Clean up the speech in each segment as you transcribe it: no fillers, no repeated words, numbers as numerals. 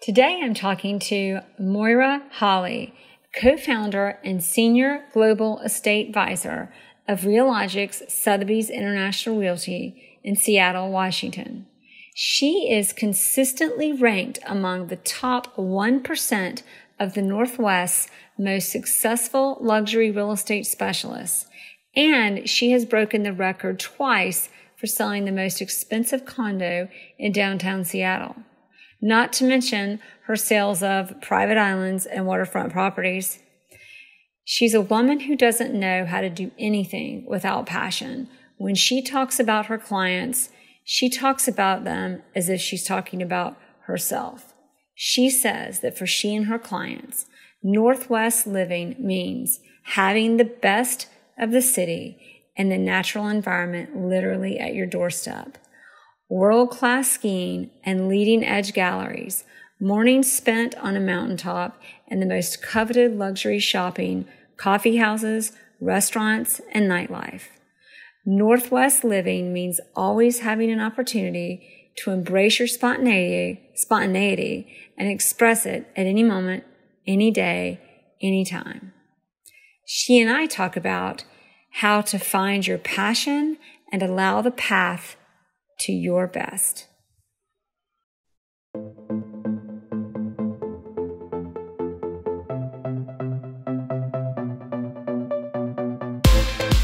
Today I'm talking to Moira Holley, co-founder and senior global estate advisor of Realogics Sotheby's International Realty in Seattle, Washington. She is consistently ranked among the top 1% of the Northwest's most successful luxury real estate specialists, and she has broken the record twice for selling the most expensive condo in downtown Seattle. Not to mention her sales of private islands and waterfront properties. She's a woman who doesn't know how to do anything without passion. When she talks about her clients, she talks about them as if she's talking about herself. She says that for she and her clients, Northwest living means having the best of the city and the natural environment literally at your doorstep. World-class skiing and leading-edge galleries, mornings spent on a mountaintop, and the most coveted luxury shopping, coffeehouses, restaurants, and nightlife. Northwest living means always having an opportunity to embrace your spontaneity and express it at any moment, any day, any time. She and I talk about how to find your passion and allow the path to your best.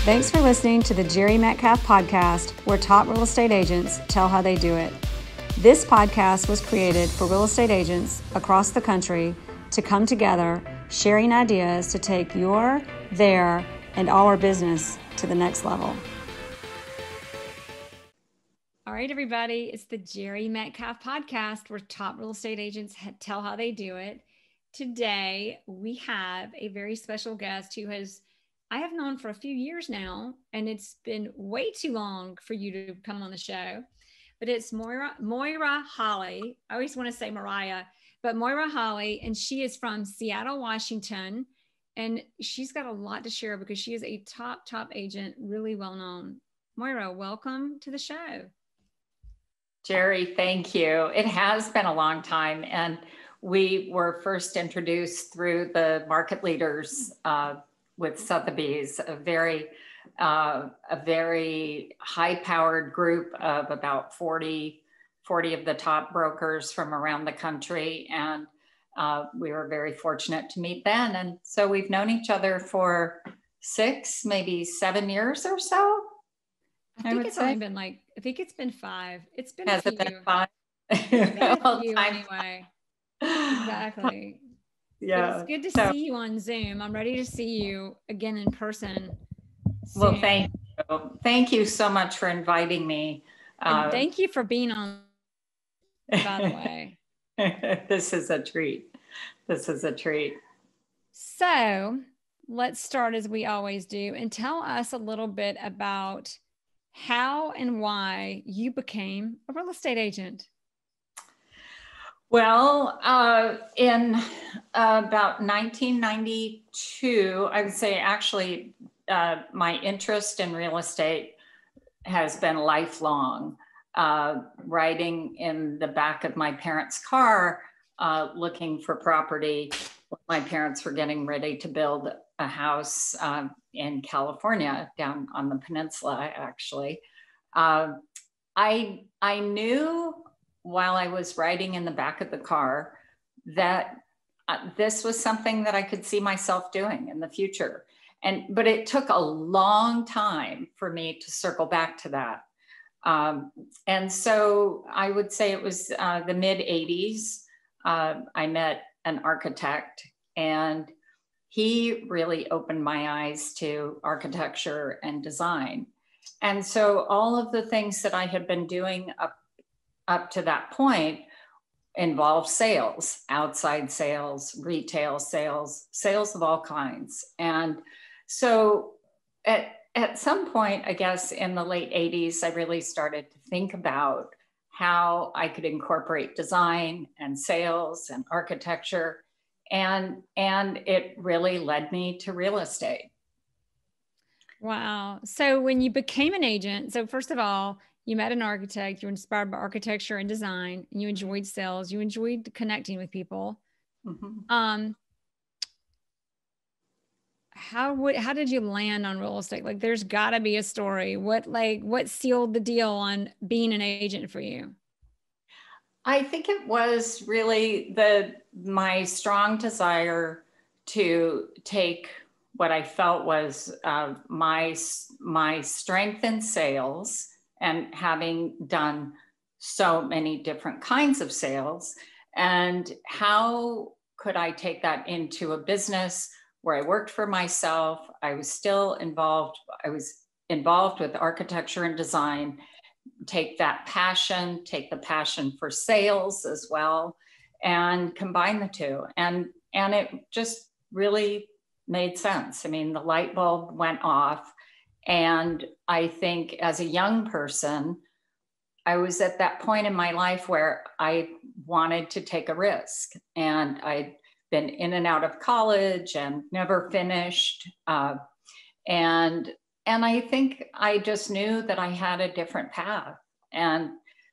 Thanks for listening to the Jere Metcalf podcast, where top real estate agents tell how they do it. This podcast was created for real estate agents across the country to come together, sharing ideas to take your, their, and our business to the next level. All right, everybody, it's the Jere Metcalf podcast where top real estate agents tell how they do it. Today, we have a very special guest who I have known for a few years now, and it's been way too long for you to come on the show, but it's Moira Holley. I always want to say Mariah, but Moira Holley, and she is from Seattle, Washington, and she's got a lot to share because she is a top agent, really well known. Moira, welcome to the show. Jere, thank you. It has been a long time, and we were first introduced through the market leaders with Sotheby's, a very high-powered group of about 40 of the top brokers from around the country, and we were very fortunate to meet then. And so we've known each other for 6, maybe 7 years or so. I think it's only been I think it's been 5. It's been Has a few. It been 5? It's been a few anyway. Exactly. Yeah. But it's good to see you on Zoom. I'm ready to see you again in person soon. Well, thank you. Thank you so much for inviting me. And thank you for being on, by the way. This is a treat. So let's start as we always do and tell us a little bit about how and why you became a real estate agent. Well, in about 1992, I would say actually my interest in real estate has been lifelong. Riding in the back of my parents' car, looking for property. My parents were getting ready to build a house in California, down on the peninsula, actually. I knew while I was riding in the back of the car that this was something that I could see myself doing in the future. But it took a long time for me to circle back to that. And so I would say it was the mid 80s. I met an architect, and he really opened my eyes to architecture and design. And so all of the things that I had been doing up to that point involved sales, outside sales, retail sales, sales of all kinds. And so at some point, I guess in the late 80s, I really started to think about how I could incorporate design and sales and architecture. And it really led me to real estate. Wow. So when you became an agent, so first of all, you met an architect, you were inspired by architecture and design, and you enjoyed sales, you enjoyed connecting with people. Mm-hmm. How did you land on real estate? Like, there's got to be a story. What sealed the deal on being an agent for you? I think it was really my strong desire to take what I felt was my strength in sales, and having done so many different kinds of sales, and how could I take that into a business where I worked for myself. I was still involved. I was involved with architecture and design. Take the passion for sales as well, and combine the two. And it just really made sense. I mean, the light bulb went off. And I think as a young person, I was at that point in my life where I wanted to take a risk. And I'd been in and out of college and never finished. And I think I just knew that I had a different path. And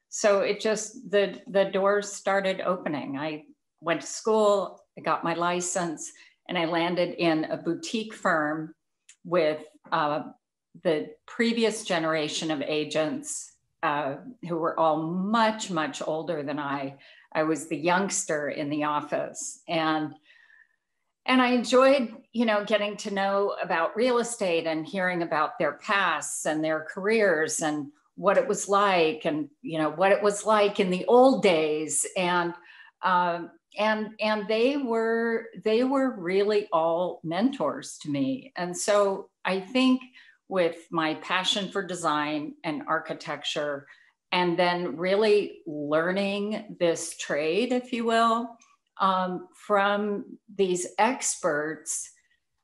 so it just, the doors started opening. I went to school, I got my license, and I landed in a boutique firm with the previous generation of agents who were all much, much older than I. I was the youngster in the office. And I enjoyed, getting to know about real estate and hearing about their pasts and their careers and what it was like, and, what it was like in the old days. And they were really all mentors to me. And so I think with my passion for design and architecture, and then really learning this trade, if you will, from these experts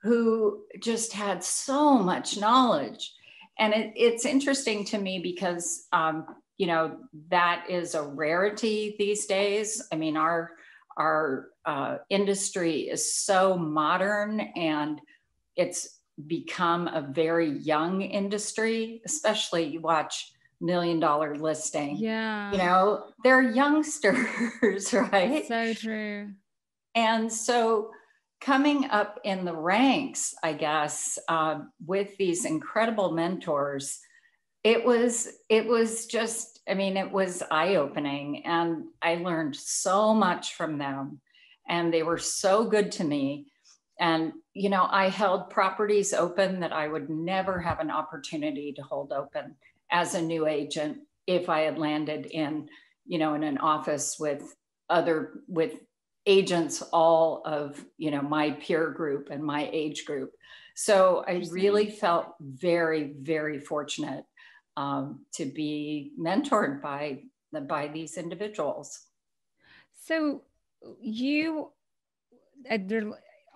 who just had so much knowledge. And it's interesting to me because, that is a rarity these days. I mean, our industry is so modern, and it's become a very young industry, especially you watch $1 Million Listing. Yeah. They're youngsters, right? That's so true. And so coming up in the ranks, I guess, with these incredible mentors, it was just, it was eye-opening, and I learned so much from them, and they were so good to me. And, I held properties open that I would never have an opportunity to hold open as a new agent if I had landed in, in an office with agents, all of, my peer group and my age group. So I really felt very, very fortunate to be mentored by these individuals. So you,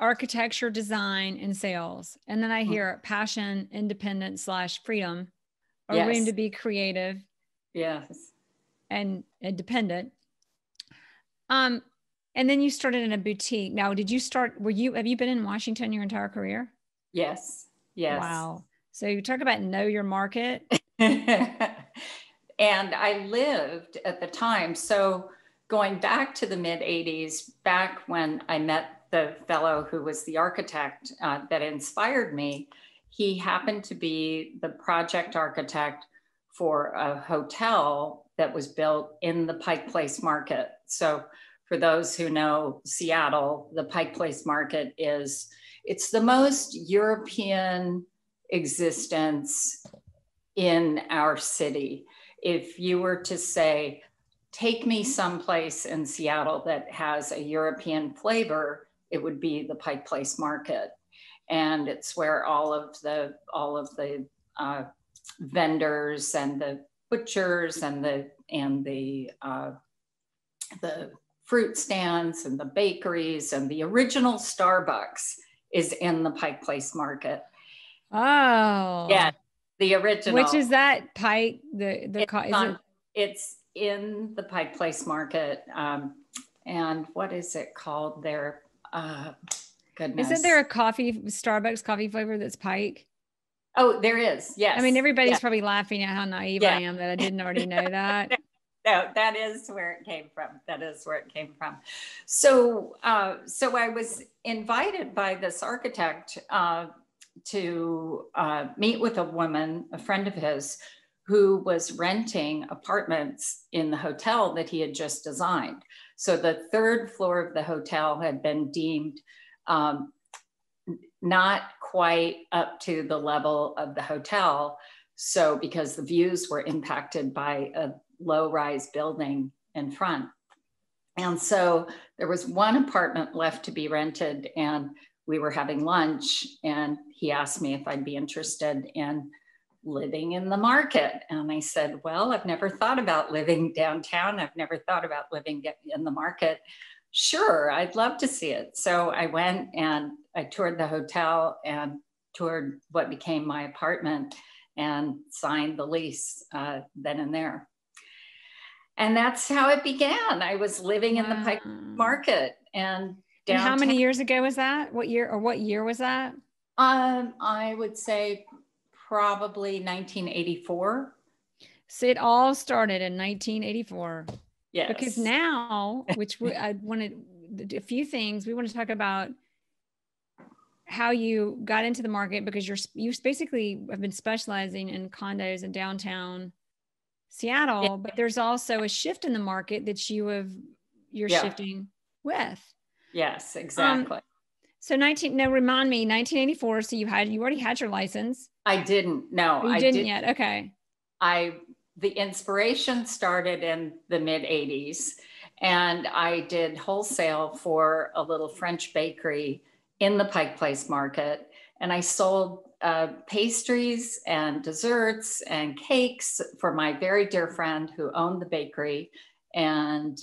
architecture, design, and sales. And then I hear passion, independence / freedom, a Yes. room to be creative. Yes. And independent. And then you started in a boutique. Now, have you been in Washington your entire career? Yes. Yes. Wow. So you talk about know your market. And I lived at the time. So going back to the mid 80s, back when I met the fellow who was the architect that inspired me, he happened to be the project architect for a hotel that was built in the Pike Place market. So for those who know Seattle, the Pike Place market it's the most European existence in our city. If you were to say, take me someplace in Seattle that has a European flavor, it would be the Pike Place market. And it's where all of the vendors and the butchers and the fruit stands and the bakeries and the original Starbucks is in the Pike Place market. Oh, yeah, the original. Which is that Pike? It's in the Pike Place market. And what is it called there? Goodness. Isn't there a Starbucks coffee flavor that's Pike? Oh, there is. Yes. I mean, everybody's Yes. probably laughing at how naive Yeah. I am that I didn't already know that. No, that is where it came from. That is where it came from. So, so I was invited by this architect to meet with a woman, a friend of his, who was renting apartments in the hotel that he had just designed. So the third floor of the hotel had been deemed not quite up to the level of the hotel. So because the views were impacted by a low-rise building in front. And so there was one apartment left to be rented, and we were having lunch, and he asked me if I'd be interested in living in the market. And I said, well, I've never thought about living downtown. I've never thought about living in the market. Sure, I'd love to see it. So I went and I toured the hotel and toured what became my apartment and signed the lease then and there. And that's how it began. I was living in the Pike Market and downtown. And how many years ago was that? What year was that? I would say probably 1984. So it all started in 1984. Yes. Because now, I wanted a few things. We want to talk about how you got into the market, because you basically have been specializing in condos in downtown Seattle, but there's also a shift in the market that you're shifting with. Yes, exactly. So remind me, 1984. So you already had your license. I didn't. No, I didn't yet. Okay. The inspiration started in the mid 80s, and I did wholesale for a little French bakery in the Pike Place Market. And I sold pastries and desserts and cakes for my very dear friend who owned the bakery. And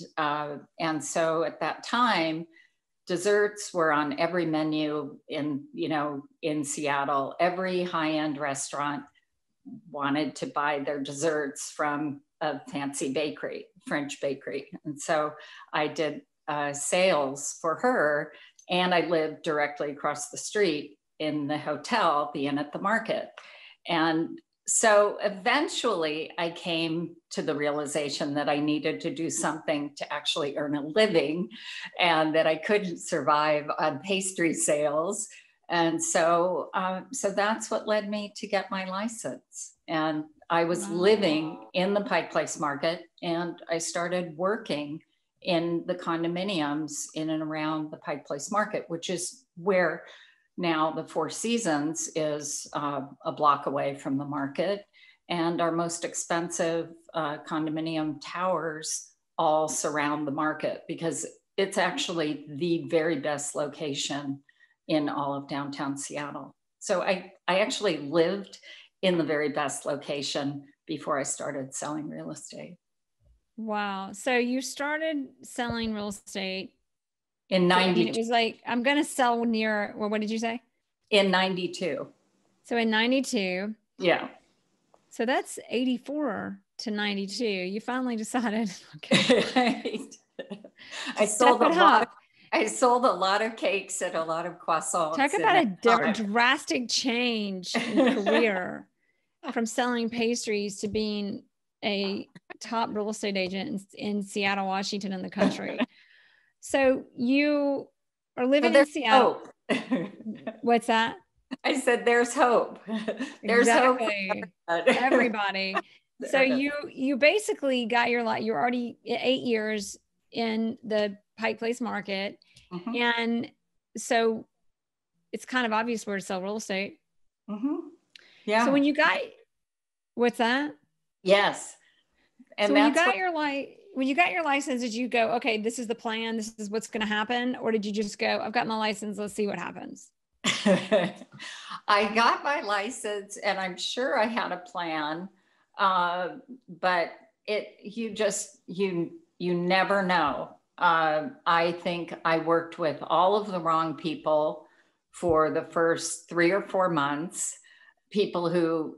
so at that time, desserts were on every menu in Seattle. Every high-end restaurant wanted to buy their desserts from a fancy bakery, French bakery. And so I did sales for her, and I lived directly across the street in the hotel, the Inn at the Market. And so eventually I came to the realization that I needed to do something to actually earn a living, and that I couldn't survive on pastry sales. And so that's what led me to get my license. And I was living in the Pike Place Market, and I started working in the condominiums in and around the Pike Place Market, which is where now the Four Seasons is a block away from the market. And our most expensive condominium towers all surround the market, because it's actually the very best location in all of downtown Seattle. So I actually lived in the very best location before I started selling real estate. Wow. So you started selling real estate in 92. It was like, I'm going to sell near, well, what did you say? In 92. So in 92. Yeah. So that's 84 to 92. You finally decided, okay. I sold a lot of cakes and a lot of croissants. Talk about a drastic change in career from selling pastries to being a top real estate agent in Seattle, Washington, in the country. So you are living in Seattle. What's that? I said, there's hope. There's exactly. hope. Everybody. So you basically got you're already 8 years in the Pike Place Market. Mm-hmm. And so it's kind of obvious where to sell real estate. Mm-hmm. Yeah. So when you got, what's that? Yes. And so when you got your license, did you go, okay, this is the plan, this is what's going to happen? Or did you just go, I've got my license, let's see what happens? I got my license, and I'm sure I had a plan, but you never know. I think I worked with all of the wrong people for the first 3 or 4 months, people who,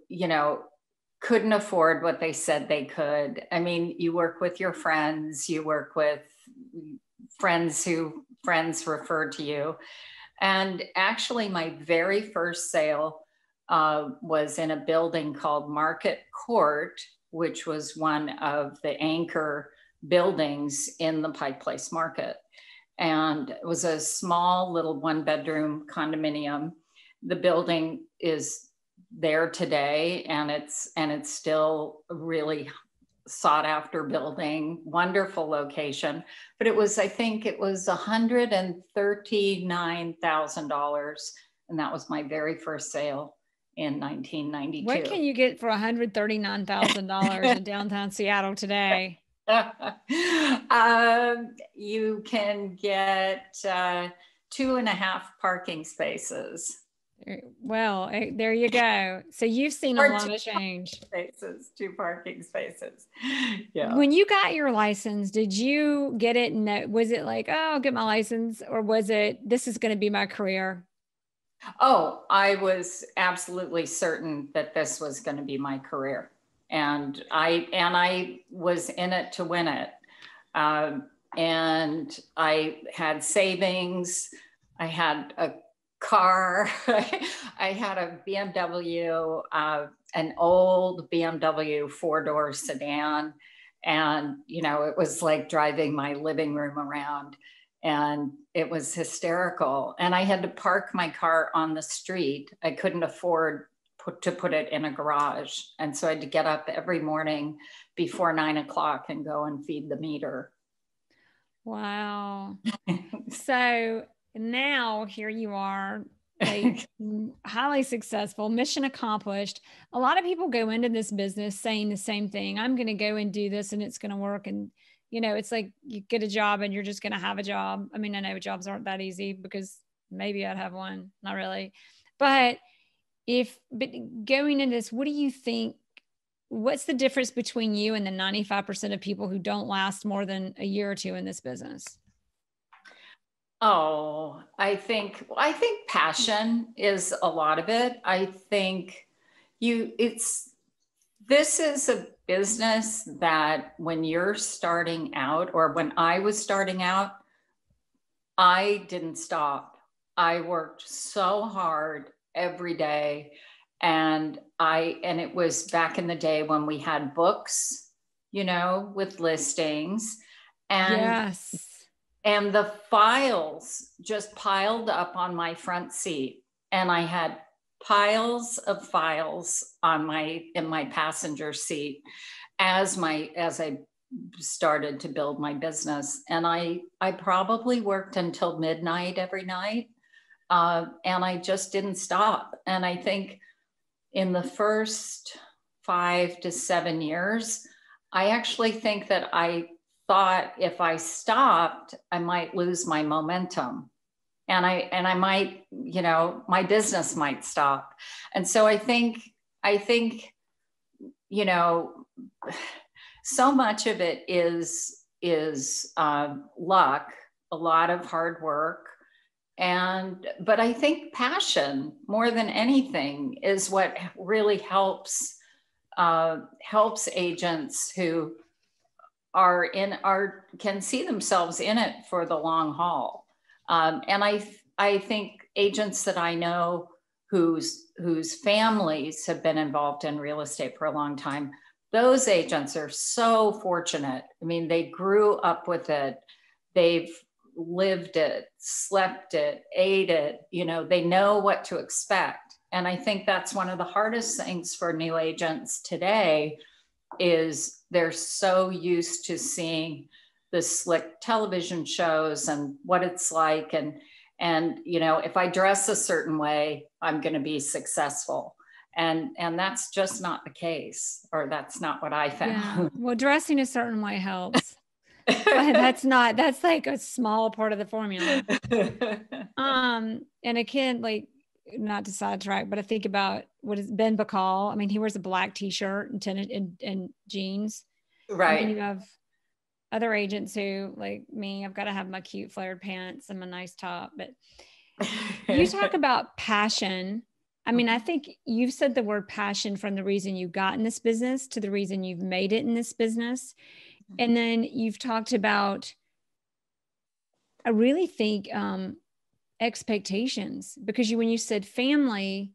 couldn't afford what they said they could. I mean, you work with your friends, you work with friends referred to you. And actually my very first sale was in a building called Market Court, which was one of the anchor buildings in the Pike Place Market. And it was a small little 1-bedroom condominium. The building is there today, and it's still a really sought after building, wonderful location. But it was, I think it was $139,000. And that was my very first sale in 1992. What can you get for $139,000 in downtown Seattle today? You can get 2.5 parking spaces. Well, there you go. So you've seen a lot of change. Spaces, 2 parking spaces. Yeah. When you got your license, did you get it? Was it like, oh, I'll get my license, or was it, this is going to be my career? Oh, I was absolutely certain that this was going to be my career. And I was in it to win it. And I had savings. I had a car. I had a BMW, an old BMW 4-door sedan. And, you know, it was like driving my living room around. And it was hysterical. And I had to park my car on the street. I couldn't afford to put it in a garage. And so I had to get up every morning before 9 o'clock and go and feed the meter. Wow. So now here you are, like, highly successful, mission accomplished. A lot of people go into this business saying the same thing. I'm going to go and do this and it's going to work. And you know, it's like you get a job and you're just going to have a job. I mean, I know jobs aren't that easy, because maybe I'd have one, not really. But going into this, what do you think, what's the difference between you and the 95% of people who don't last more than a year or two in this business? Oh, I think passion is a lot of it. I think this is a business that when you're starting out, or when I was starting out, I didn't stop. I worked so hard every day. And it was back in the day when we had books, you know, with listings. And yes. And the files just piled up on my front seat. And I had piles of files in my passenger seat as I started to build my business. And I probably worked until midnight every night. And I just didn't stop. And I think in the first 5 to 7 years, I actually think that I thought if I stopped, I might lose my momentum. And I might, you know, my business might stop. And so I think, you know, so much of it is luck, a lot of hard work. But I think passion more than anything is what really helps agents who can see themselves in it for the long haul. And I think agents that I know whose families have been involved in real estate for a long time, those agents are so fortunate. I mean, they grew up with it. They've lived it, slept it, ate it, you know, they know what to expect. And I think that's one of the hardest things for new agents today is they're so used to seeing the slick television shows and what it's like. And, you know, if I dress a certain way, I'm going to be successful. And that's just not the case, or that's not what I found. Yeah. Well, dressing a certain way helps. But that's like a small part of the formula. And again, like, not to sidetrack, but I think about what is Ben Bacall. I mean, he wears a black t-shirt and tennis and jeans. Right. And then you have other agents who, like me, I've got to have my cute flared pants and my nice top. But you talk about passion. I mean, I think you've said the word passion from the reason you got in this business to the reason you've made it in this business. And then you've talked about, I really think, expectations, because when you said family,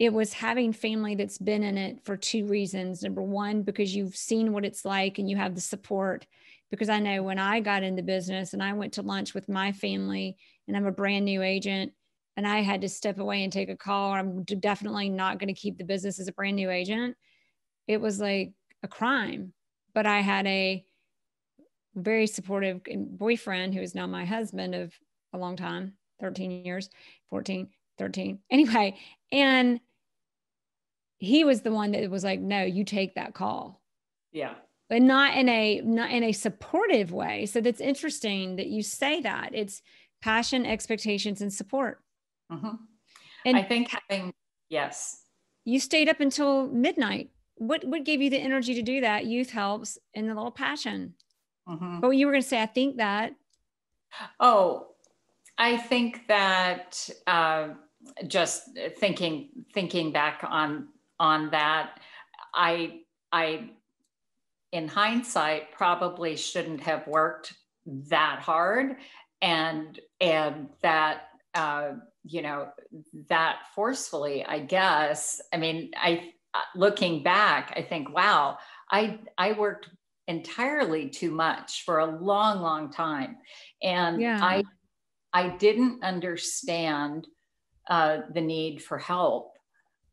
it was having family that's been in it for two reasons. Number one, because you've seen what it's like and you have the support. Because I know when I got into business and I went to lunch with my family and I'm a brand new agent and I had to step away and take a call, I'm definitely not going to keep the business as a brand new agent. It was like a crime. But I had a very supportive boyfriend who is now my husband of a long time, 13 years, 14, 13. Anyway, and he was the one that was like, no, you take that call. Yeah. But not in a supportive way. So that's interesting that you say that. It's passion, expectations, and support. Mm-hmm. And I think yes. You stayed up until midnight. What gave you the energy to do that? Youth helps and the little passion. Mm-hmm. But you were going to say, I think that. Oh, I think that just thinking back on that, I in hindsight probably shouldn't have worked that hard, and that that forcefully, I guess. I mean, looking back, I think, wow, I worked entirely too much for a long time, and Yeah. I didn't understand the need for help.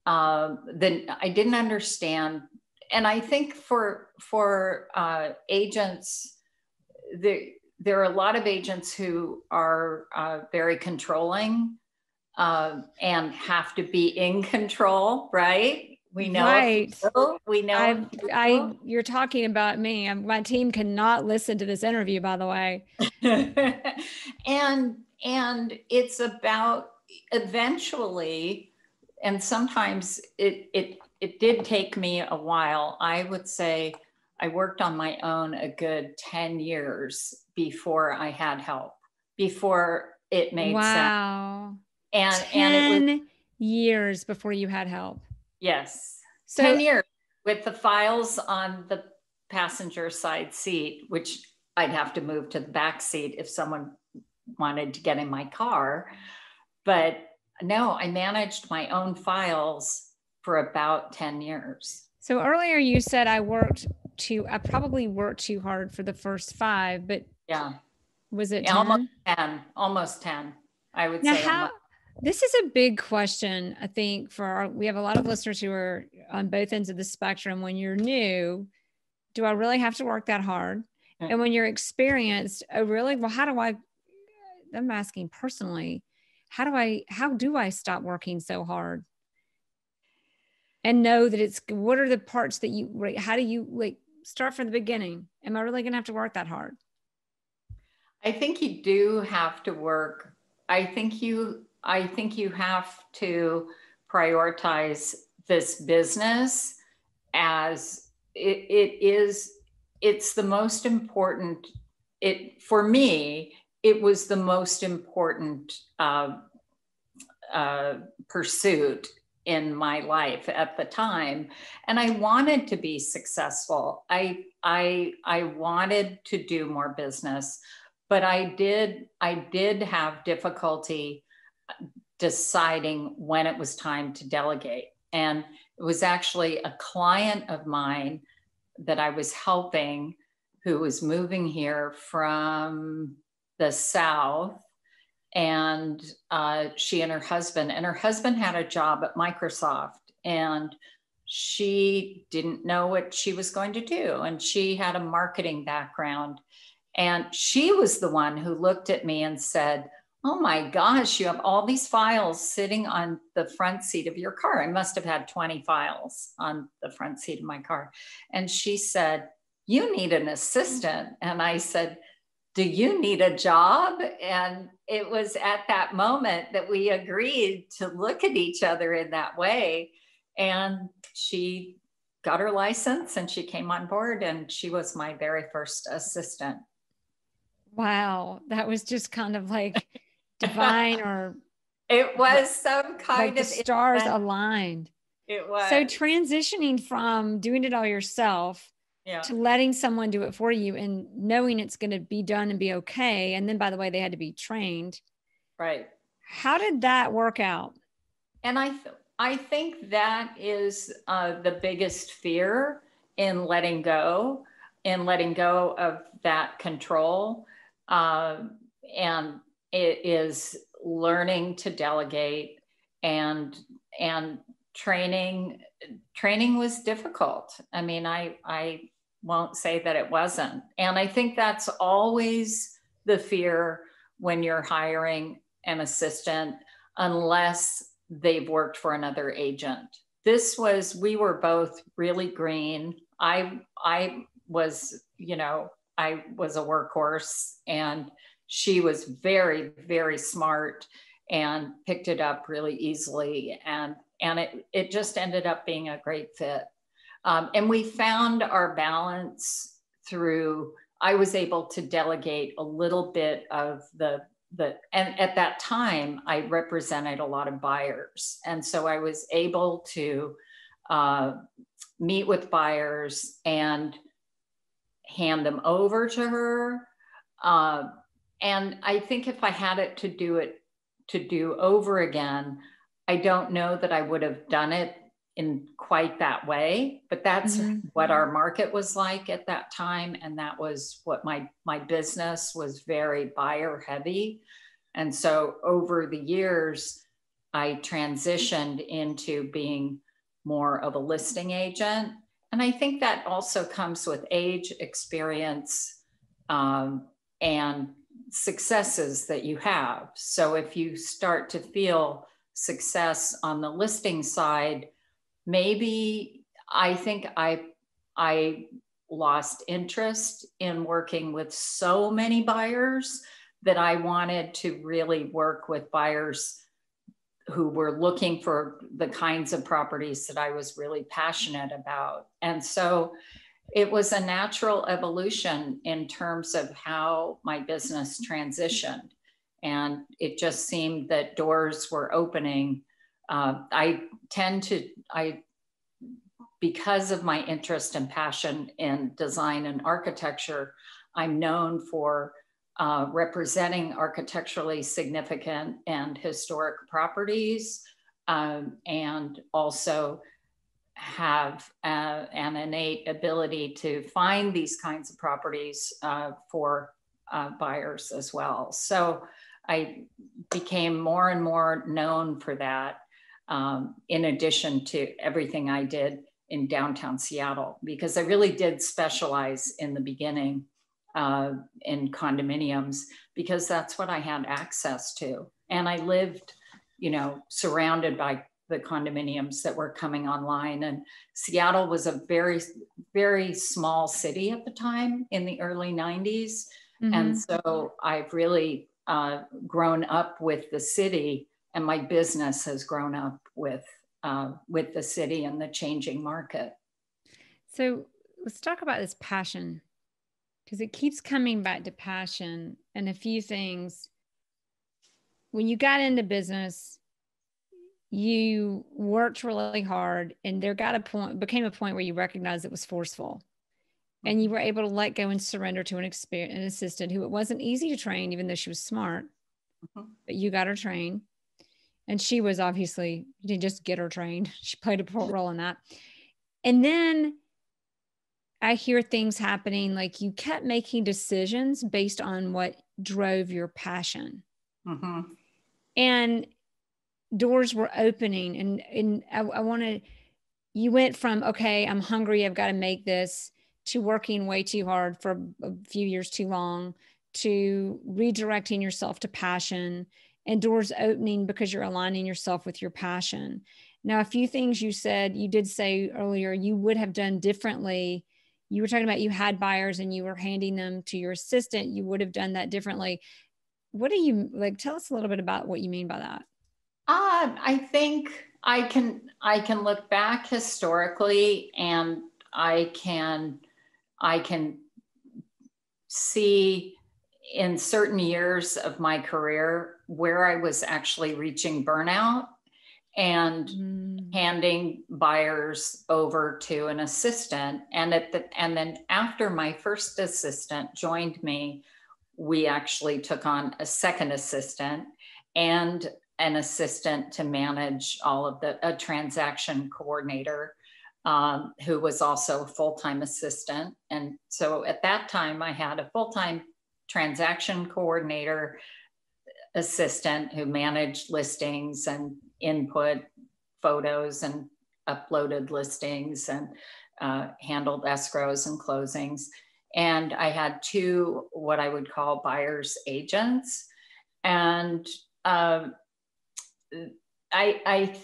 Then I didn't understand, and I think for agents, there are a lot of agents who are very controlling and have to be in control, right? We know, right. We know. You're talking about me. My team cannot listen to this interview, by the way. and it's about eventually, and sometimes it did take me a while. I would say I worked on my own a good 10 years before I had help, before it made sense. Wow. And 10 years before you had help. Yes. So 10 years with the files on the passenger side seat, which I'd have to move to the back seat if someone wanted to get in my car. But no, I managed my own files for about 10 years. So earlier you said I probably worked too hard for the first 5, but yeah, was it 10? Almost 10, I would now say. This is a big question, I think, we have a lot of listeners who are on both ends of the spectrum. When you're new, do I really have to work that hard? And when you're experienced, really, well, I'm asking personally, how do I stop working so hard? And know that what are the parts that how do you start from the beginning? Am I really going to have to work that hard? I think you do have to work. I think you have to prioritize this business as it's the most important. For me, it was the most important pursuit in my life at the time. And I wanted to be successful. I wanted to do more business, but I did have difficulty deciding when it was time to delegate. And it was actually a client of mine that I was helping who was moving here from the South. And she and her husband had a job at Microsoft, and she didn't know what she was going to do. And she had a marketing background. And she was the one who looked at me and said, oh my gosh, you have all these files sitting on the front seat of your car. I must have had 20 files on the front seat of my car. And she said, you need an assistant. And I said, do you need a job? And it was at that moment that we agreed to look at each other in that way. And she got her license and she came on board, and she was my very first assistant. Wow. That was just kind of like divine, or it was some kind like of the stars aligned. It was. So transitioning from doing it all yourself to letting someone do it for you and knowing it's going to be done and be okay. And then, by the way, they had to be trained. Right. How did that work out? And I think that is the biggest fear in letting go of that control. And it is learning to delegate, and training was difficult. I mean, I won't say that it wasn't. And I think that's always the fear when you're hiring an assistant, unless they've worked for another agent. We were both really green. I was, I was a workhorse, and she was very, very smart and picked it up really easily. And it just ended up being a great fit. And we found our balance through, I was able to delegate a little bit of and at that time, I represented a lot of buyers. And so I was able to meet with buyers and hand them over to her. And I think if I had it to do over again, I don't know that I would have done it in quite that way, but that's what our market was like at that time. And that was what my business was, very buyer heavy. And so over the years, I transitioned into being more of a listing agent. And I think that also comes with age, experience, and successes that you have. So if you start to feel success on the listing side, maybe I think I lost interest in working with so many buyers that I wanted to really work with buyers who were looking for the kinds of properties that I was really passionate about. And so it was a natural evolution in terms of how my business transitioned. And it just seemed that doors were opening. Because of my interest and passion in design and architecture, I'm known for representing architecturally significant and historic properties, and also have an innate ability to find these kinds of properties for buyers as well. So I became more and more known for that, in addition to everything I did in downtown Seattle, because I really did specialize in the beginning in condominiums, because that's what I had access to. And I lived, surrounded by the condominiums that were coming online. And Seattle was a very, very small city at the time in the early 90s. And so I've really grown up with the city, and my business has grown up with the city and the changing market. So let's talk about this passion, because it keeps coming back to passion and a few things. When you got into business, you worked really hard, and there became a point where you recognized it was forceful, and you were able to let go and surrender to an assistant who it wasn't easy to train, even though she was smart, but you got her trained. And she was obviously, you didn't just get her trained. She played a role in that. And then I hear things happening, like you kept making decisions based on what drove your passion. And doors were opening. And you went from, okay, I'm hungry, I've got to make this, to working way too hard for a few years too long, to redirecting yourself to passion, and doors opening because you're aligning yourself with your passion. Now, a few things you did say earlier, you would have done differently. You were talking about you had buyers and you were handing them to your assistant. You would have done that differently. What do you like? Tell us a little bit about what you mean by that. I think I can look back historically, and I can see in certain years of my career where I was actually reaching burnout and handing buyers over to an assistant. And then after my first assistant joined me, we actually took on a second assistant. And an assistant to manage all of a transaction coordinator, who was also a full-time assistant. And so at that time I had a full-time transaction coordinator assistant who managed listings and input photos and uploaded listings and handled escrows and closings. And I had 2 what I would call buyer's agents. And I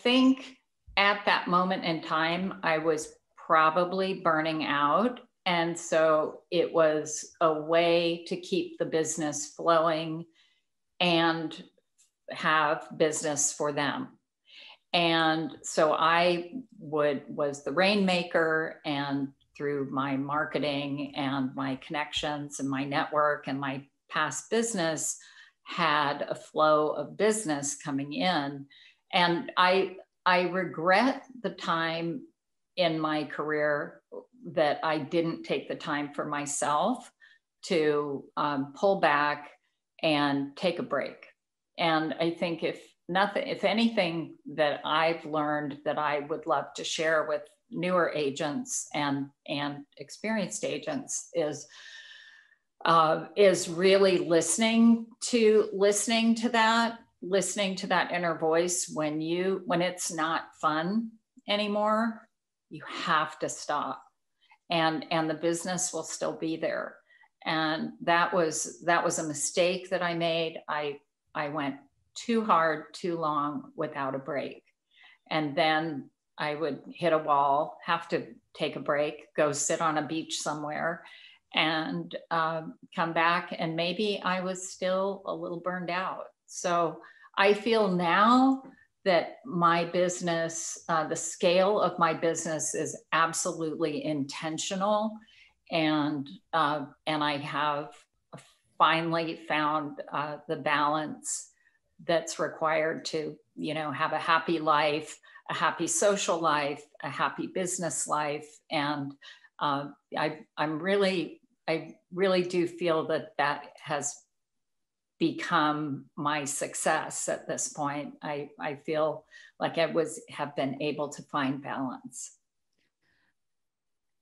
think at that moment in time, I was probably burning out. And so it was a way to keep the business flowing and have business for them. And so I was the rainmaker, and through my marketing and my connections and my network and my past business, had a flow of business coming in. And I regret the time in my career that I didn't take the time for myself to pull back and take a break. And I think if anything that I've learned that I would love to share with newer agents and experienced agents is really listening to that inner voice. When it's not fun anymore, you have to stop, and the business will still be there. And that was a mistake that I made. I went too hard, too long without a break. And then I would hit a wall, have to take a break, go sit on a beach somewhere, and come back. And maybe I was still a little burned out. So I feel now that my business, the scale of my business is absolutely intentional. And I have finally found the balance that's required to, have a happy life, a happy social life, a happy business life. And I really do feel that has become my success at this point. I feel like I have been able to find balance.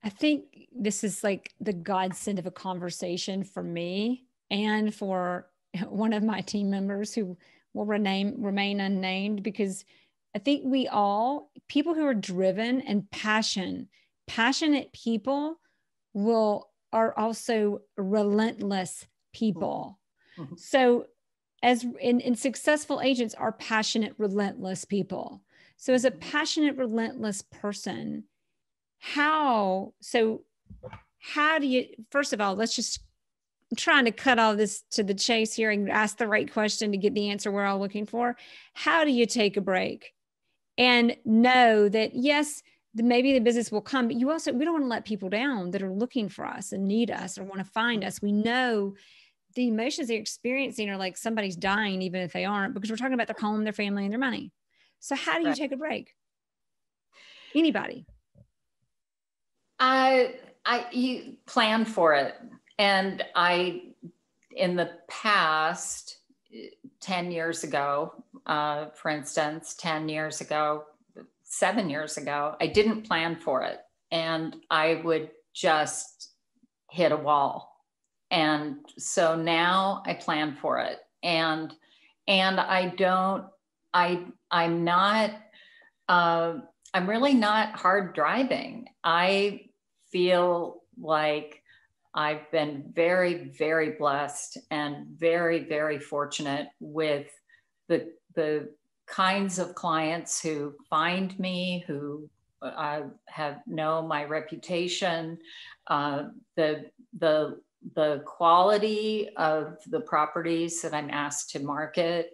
I think this is like the godsend of a conversation for me and for one of my team members who will remain unnamed, because I think people who are driven and passionate people are also relentless people. Mm-hmm. So as in successful agents are passionate, relentless people. So as a passionate, relentless person, how do you, first of all, I'm trying to cut all this to the chase here and ask the right question to get the answer we're all looking for. How do you take a break and know that, yes, maybe the business will come, but we don't want to let people down that are looking for us and need us or want to find us. We know the emotions they're experiencing are like somebody's dying, even if they aren't, because we're talking about their home, their family, and their money. So how do you take a break? Anybody? You plan for it. And in the past, 10 years ago, for instance, 10 years ago, 7 years ago, I didn't plan for it. And I would just hit a wall. And so now I plan for it. And I'm really not hard driving. I feel like I've been very, very blessed and very, very fortunate with the kinds of clients who find me, who know my reputation, the quality of the properties that I'm asked to market,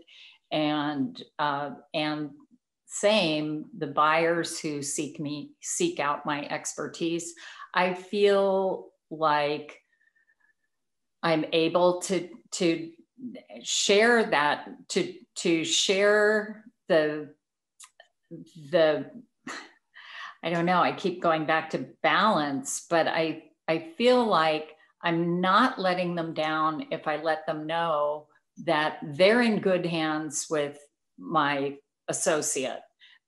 and same, the buyers who seek out my expertise. I feel like I'm able to share that, to share the I don't know, I keep going back to balance, but I feel like I'm not letting them down if I let them know that they're in good hands with my associate.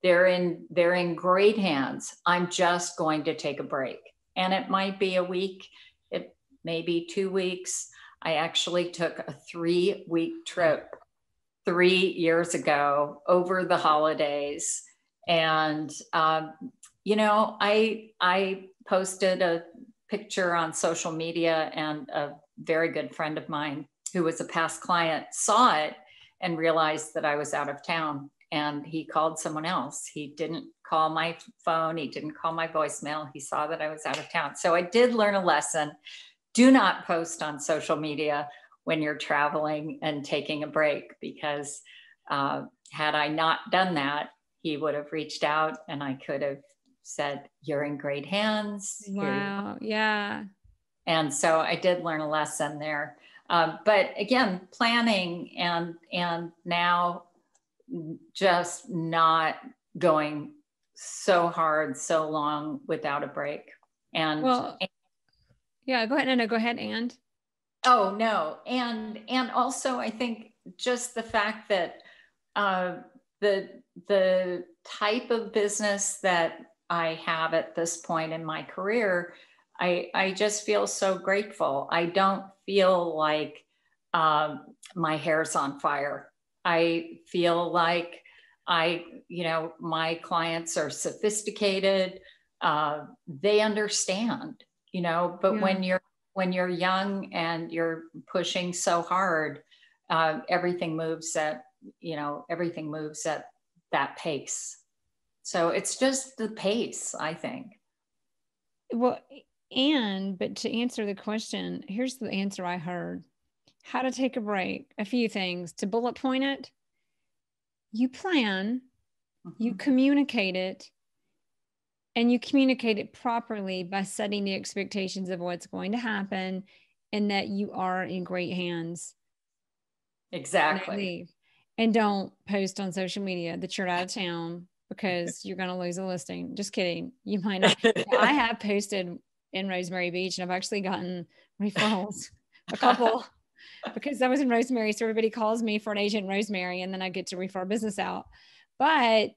They're in great hands. I'm just going to take a break. And it might be a week, it may be 2 weeks. I actually took a 3-week trip 3 years ago over the holidays. And, you know, I posted a picture on social media, and a very good friend of mine who was a past client saw it and realized that I was out of town, and he called someone else. He didn't call my phone. He didn't call my voicemail. He saw that I was out of town. So I did learn a lesson. Do not post on social media when you're traveling and taking a break, because had I not done that, he would have reached out and I could have said, you're in great hands. Wow. Yeah. And so I did learn a lesson there. But again, planning and now just not going so hard, so long without a break. And well, yeah, go ahead. No, go ahead. And oh no. And also I think just the fact that the type of business that I have at this point in my career, I just feel so grateful. I don't feel like my hair's on fire. I feel like my clients are sophisticated. They understand, but yeah. when you're young and you're pushing so hard, everything moves at that pace. So it's just the pace, I think. Well, but to answer the question, here's the answer I heard. How to take a break. A few things. To bullet point it, you plan, you communicate it, and you communicate it properly by setting the expectations of what's going to happen and that you are in great hands. Exactly. And don't post on social media that you're out of town because you're going to lose a listing. Just kidding. You might not. I have posted in Rosemary Beach, and I've actually gotten referrals, a couple, because I was in Rosemary. So everybody calls me for an agent in Rosemary, and then I get to refer business out. But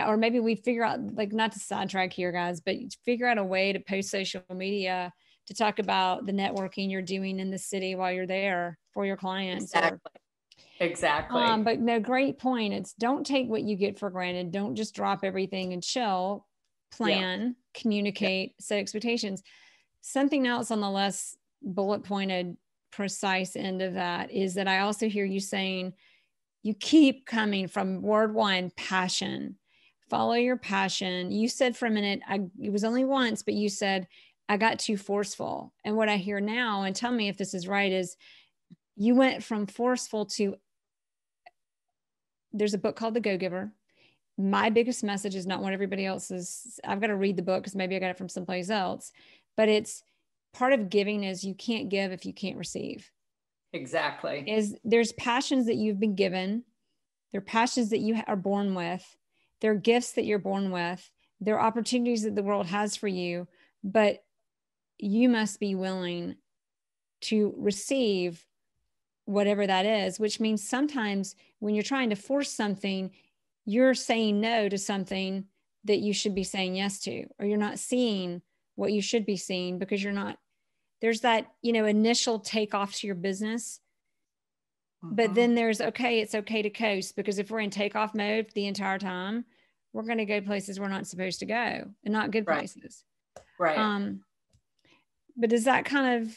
or maybe we figure out, like, not to sidetrack here, guys, but figure out a way to post social media to talk about the networking you're doing in the city while you're there for your clients. Exactly. But no, great point. It's don't take what you get for granted. Don't just drop everything and chill. Plan, communicate, set expectations. Something else on the less bullet pointed, precise end of that is that I also hear you saying you keep coming from word one, passion. Follow your passion. You said for a minute, it was only once, but you said, I got too forceful. And what I hear now, and tell me if this is right, is you went from forceful to, there's a book called The Go-Giver. My biggest message is not what everybody else is. I've got to read the book because maybe I got it from someplace else, but it's part of giving is you can't give if you can't receive. Exactly. There's passions that you've been given. There are passions that you are born with. There are gifts that you're born with. There are opportunities that the world has for you, but you must be willing to receive whatever that is, which means sometimes when you're trying to force something, you're saying no to something that you should be saying yes to, or you're not seeing what you should be seeing because you're not, there's that, initial takeoff to your business. But then there's, it's okay to coast, because if we're in takeoff mode the entire time, we're going to go places we're not supposed to go, and not good places. Right. But does that kind of,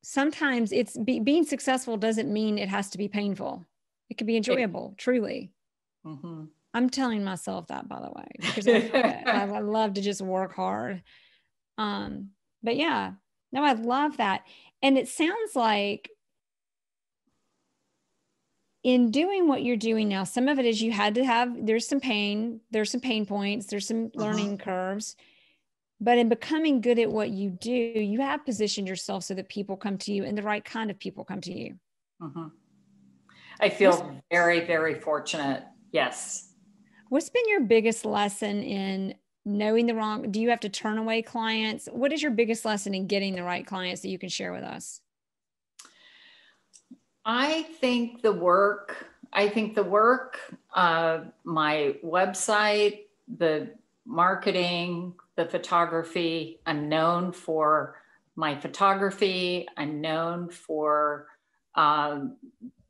sometimes it's being successful doesn't mean it has to be painful. It can be enjoyable, truly. I'm telling myself that, by the way, because I love to just work hard. But yeah, no, I love that. And it sounds like in doing what you're doing now, some of it is you had to have, there's some pain points, there's some learning curves. But in becoming good at what you do, you have positioned yourself so that people come to you and the right kind of people come to you. I feel very, very fortunate. Yes. What's been your biggest lesson in knowing do you have to turn away clients? What is your biggest lesson in getting the right clients that you can share with us? I think the work I think the work, my website, the marketing, the photography, I'm known for my photography. I'm known for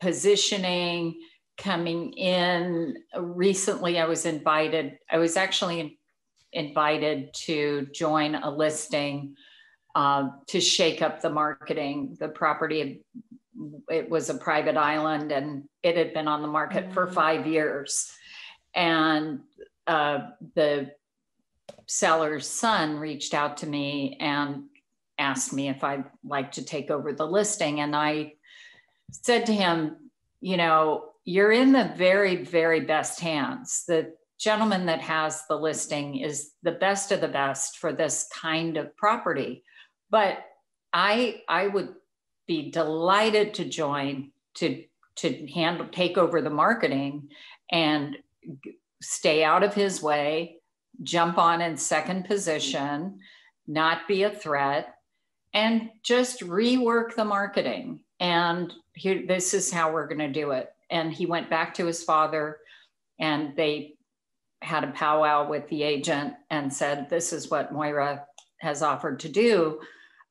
positioning, coming in. Recently, I was actually invited to join a listing to shake up the marketing. The property, it was a private island and it had been on the market for 5 years. And the seller's son reached out to me and asked me if I'd like to take over the listing. And I said to him, you know, you're in the very, very best hands. The gentleman that has the listing is the best of the best for this kind of property. But I would be delighted to join to take over the marketing and stay out of his way, jump on in second position, not be a threat, and just rework the marketing. And here, this is how we're going to do it. And he went back to his father and they had a powwow with the agent and said, this is what Moira has offered to do.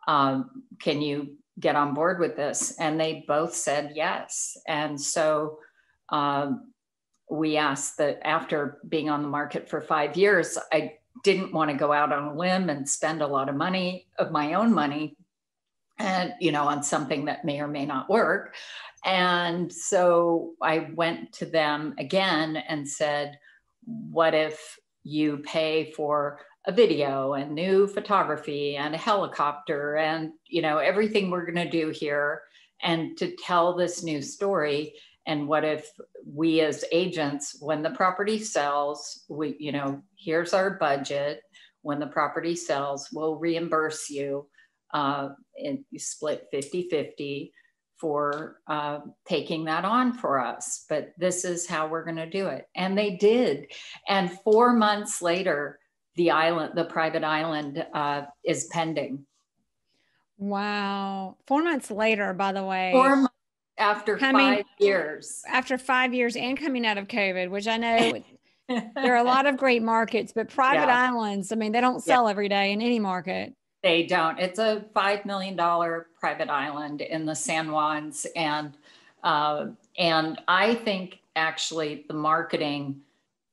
Can you get on board with this? And they both said yes. And so we asked that after being on the market for 5 years, I didn't want to go out on a limb and spend a lot of money, of my own money, and, you know, on something that may or may not work. And so I went to them again and said, what if you pay for a video and new photography and a helicopter and, you know, everything we're going to do here and to tell this new story? And what if we as agents, when the property sells, we, you know, here's our budget. When the property sells, we'll reimburse you and you split 50-50 for taking that on for us. But this is how we're going to do it. And they did. And 4 months later, the private island is pending. Wow. 4 months later, by the way. 4 months after 5 years. After 5 years and coming out of COVID, which I know there are a lot of great markets, but private islands, I mean, they don't sell every day in any market. They don't. It's a $5 million private island in the San Juans. And I think actually the marketing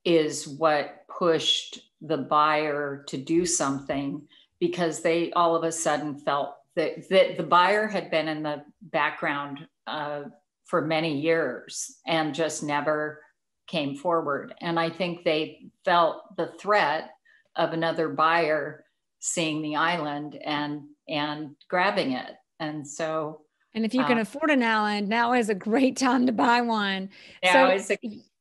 is what pushed the buyer to do something, because they all of a sudden felt that the buyer had been in the background for many years and just never came forward. And I think they felt the threat of another buyer seeing the island and grabbing it. And so, and if you can afford an island, now is a great time to buy one.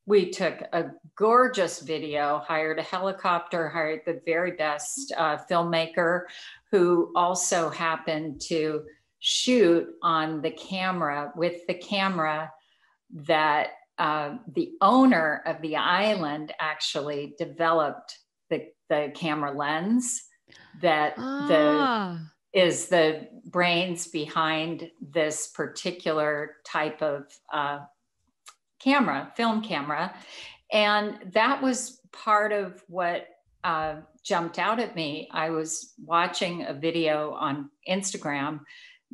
We took a gorgeous video, hired a helicopter, hired the very best filmmaker who also happened to shoot on the camera with the camera that the owner of the island actually developed the camera lens that is the brains behind this particular type of film camera. And that was part of what jumped out at me. I was watching a video on Instagram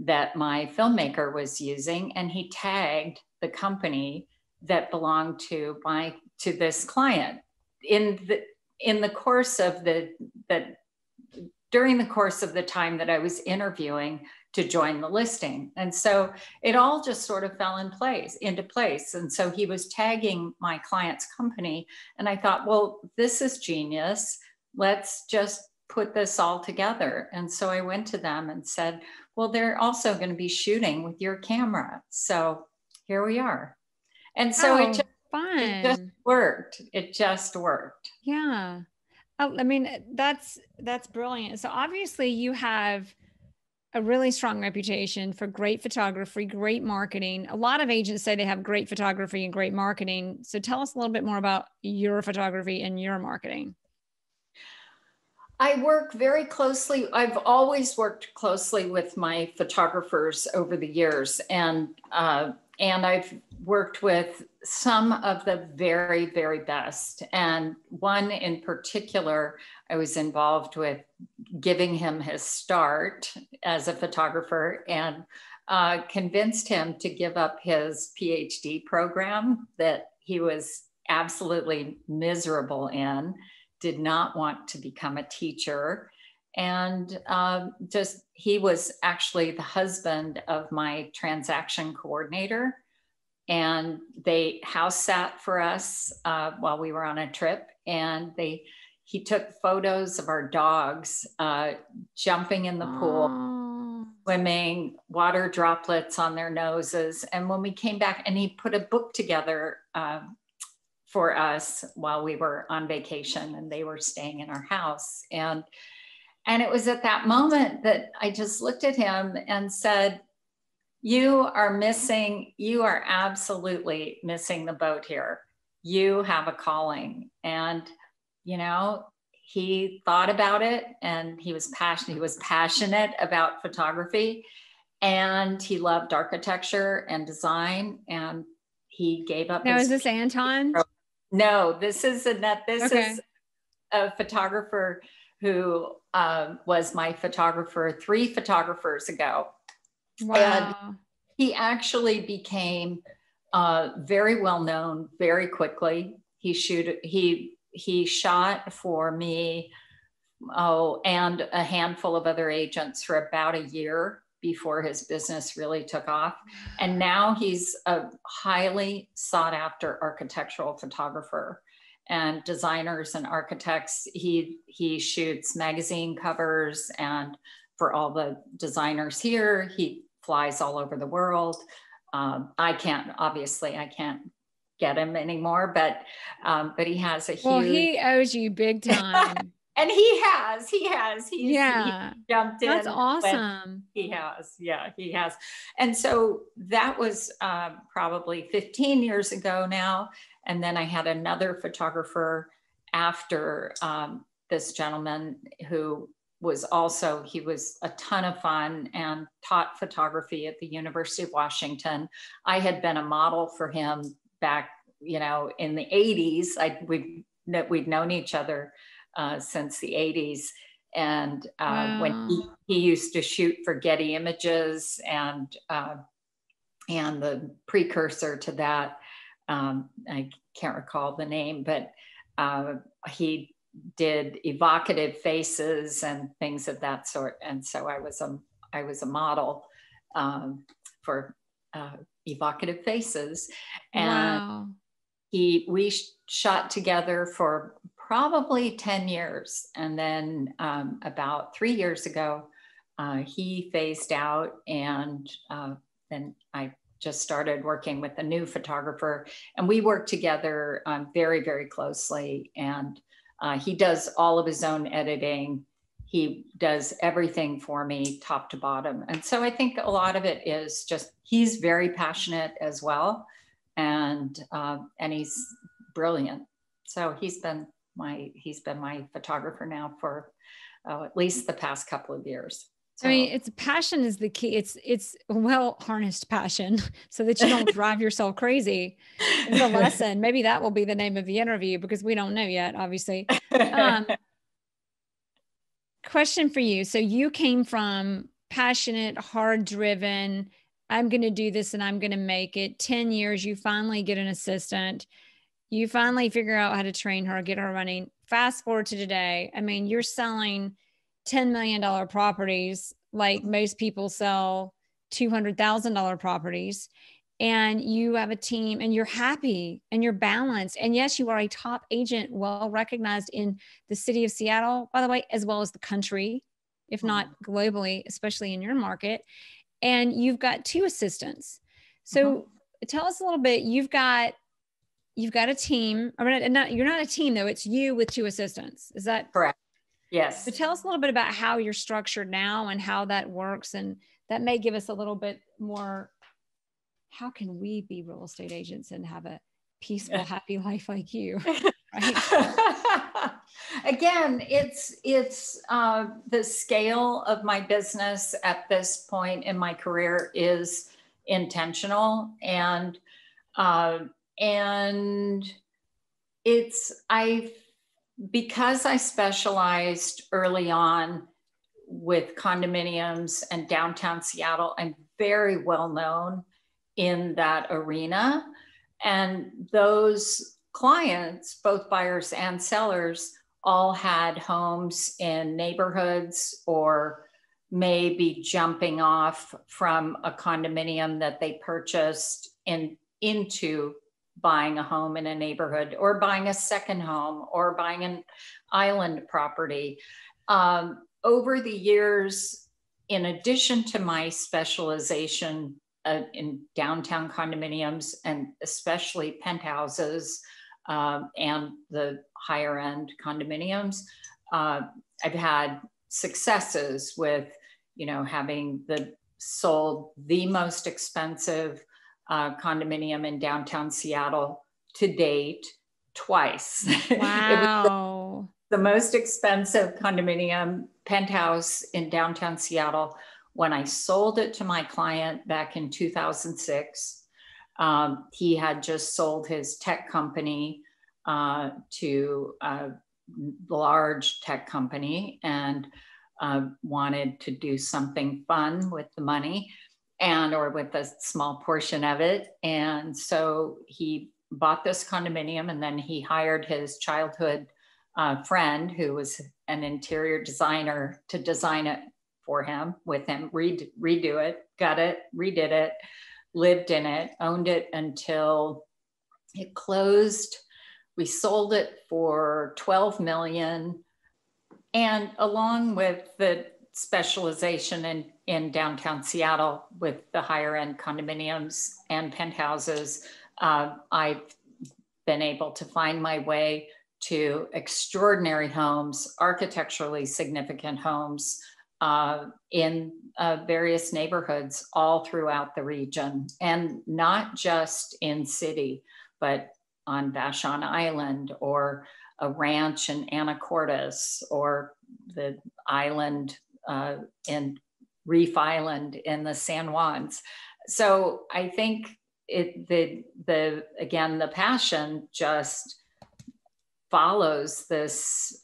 that my filmmaker was using, and he tagged the company that belonged to this client during the course of the time that I was interviewing to join the listing. And so it all just sort of fell into place. And so he was tagging my client's company. And I thought, well, this is genius. Let's just put this all together. And so I went to them and said, well, they're also going to be shooting with your camera. So here we are. And so it just worked. It just worked. Yeah. Oh, I mean, that's brilliant. So obviously you have a really strong reputation for great photography, great marketing. A lot of agents say they have great photography and great marketing. So tell us a little bit more about your photography and your marketing. I work very closely. I've always worked closely with my photographers over the years. And and I've worked with some of the very, very best. And one in particular, I was involved with giving him his start as a photographer, and convinced him to give up his PhD program that he was absolutely miserable in, did not want to become a teacher. And he was actually the husband of my transaction coordinator. And they house sat for us while we were on a trip. And he took photos of our dogs jumping in the pool, swimming, water droplets on their noses. And when we came back, and he put a book together for us while we were on vacation, and they were staying in our house. And it was at that moment that I just looked at him and said, you are absolutely missing the boat here. You have a calling. And, you know, he thought about it, and he was passionate about photography, and he loved architecture and design, and he gave up. Now, is this Anton? No, this is a photographer who was my photographer 3 photographers ago. Wow. And he actually became very well known very quickly. He shot for me, and a handful of other agents for about a year before his business really took off. And now he's a highly sought after architectural photographer, and designers and architects. He shoots magazine covers, and for all the designers here, he flies all over the world. I can't get him anymore, but he has a huge. Well, he owes you big time. And he has. He jumped in. That's awesome. He has. And so that was probably 15 years ago now. And then I had another photographer after this gentleman who was he was a ton of fun and taught photography at the University of Washington. I had been a model for him back, in the 80s. We'd known each other since the 80s. And wow. When he used to shoot for Getty Images, and the precursor to that, I can't recall the name, but he did evocative faces and things of that sort. And so I was a model for evocative faces. And wow. We shot together for probably 10 years. And then about 3 years ago, he phased out, and then I just started working with a new photographer, and we work together very, very closely. And he does all of his own editing. He does everything for me, top to bottom. And so I think a lot of it is just, he's very passionate as well. And he's brilliant. So he's been my photographer now for at least the past couple of years. So. I mean, it's passion is the key. It's well harnessed passion, so that you don't drive yourself crazy. It's a lesson. Maybe that will be the name of the interview, because we don't know yet, obviously. Question for you. So you came from passionate, hard driven, I'm going to do this and I'm going to make it. 10 years, you finally get an assistant. You finally figure out how to train her, get her running. Fast forward to today. I mean, you're selling $10 million properties like most people sell $200,000 properties. And you have a team, and you're happy and you're balanced. And yes, you are a top agent, well recognized in the city of Seattle, by the way, as well as the country, if not globally, especially in your market. And you've got 2 assistants. So tell us a little bit. You've got a team. I mean, you're not a team though. It's you with 2 assistants. Is that correct? Yes. So tell us a little bit about how you're structured now and how that works. And that may give us a little bit more, how can we be real estate agents and have a peaceful, happy life like you? Right? Again, it's the scale of my business at this point in my career is intentional. And because I specialized early on with condominiums and downtown Seattle, I'm very well known in that arena. And those clients, both buyers and sellers, all had homes in neighborhoods or maybe jumping off from a condominium that they purchased into buying a home in a neighborhood, or buying a second home, or buying an island property. Over the years, in addition to my specialization in downtown condominiums and especially penthouses and the higher end condominiums, I've had successes with, having sold the most expensive condominium in downtown Seattle to date twice. Wow. It was the most expensive condominium penthouse in downtown Seattle when I sold it to my client back in 2006. He had just sold his tech company to a large tech company and wanted to do something fun with the money or with a small portion of it. And so he bought this condominium, and then he hired his childhood friend, who was an interior designer, to design it for him, with him, redo it, got it, redid it, lived in it, owned it until it closed. We sold it for $12 million. And along with the specialization in downtown Seattle with the higher end condominiums and penthouses, I've been able to find my way to extraordinary homes, architecturally significant homes in various neighborhoods all throughout the region, and not just in city, but on Vashon Island, or a ranch in Anacortes, or the island in Reef Island in the San Juans. So I think the passion just follows this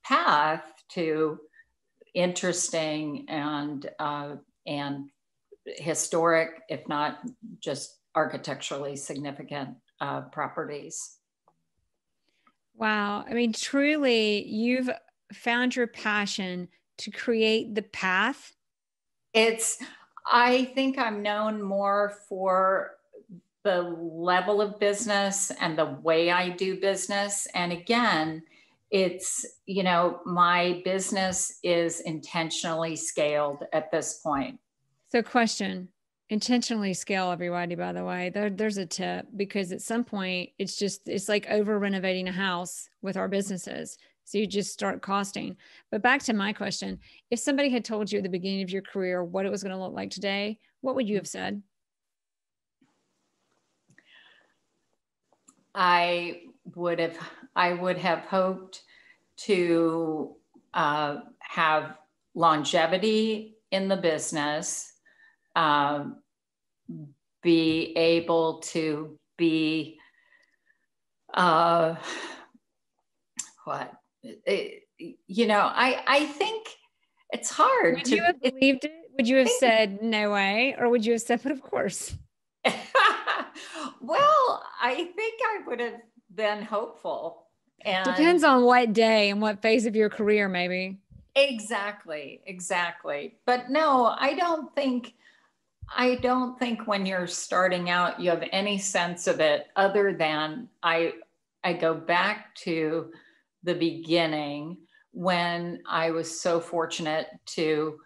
path to interesting and historic, if not just architecturally significant properties. Wow. I mean, truly, you've found your passion to create the path. I think I'm known more for the level of business and the way I do business. And again, my business is intentionally scaled at this point. So question, intentionally scale, everybody, by the way. There's a tip, because at some point it's like over renovating a house with our businesses. So you just start costing. But back to my question, if somebody had told you at the beginning of your career what it was going to look like today, what would you have said? I would have hoped to have longevity in the business, be able to be I think it's hard. Would you have believed it? Would you have said no way, or would you have said, but of course? Well, I think I would have been hopeful. And depends on what day and what phase of your career, maybe. Exactly. But no, I don't think when you're starting out, you have any sense of it, other than I go back to the beginning, when I was so fortunate to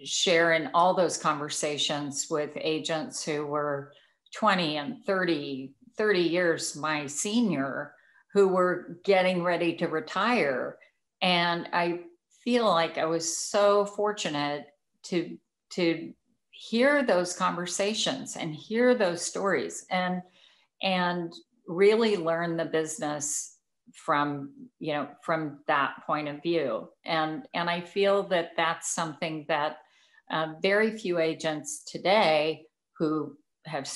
share in all those conversations with agents who were 20 and 30 years my senior, who were getting ready to retire. And I feel like I was so fortunate to hear those conversations and hear those stories and really learn the business from that point of view. And I feel that that's something that Very few agents today who have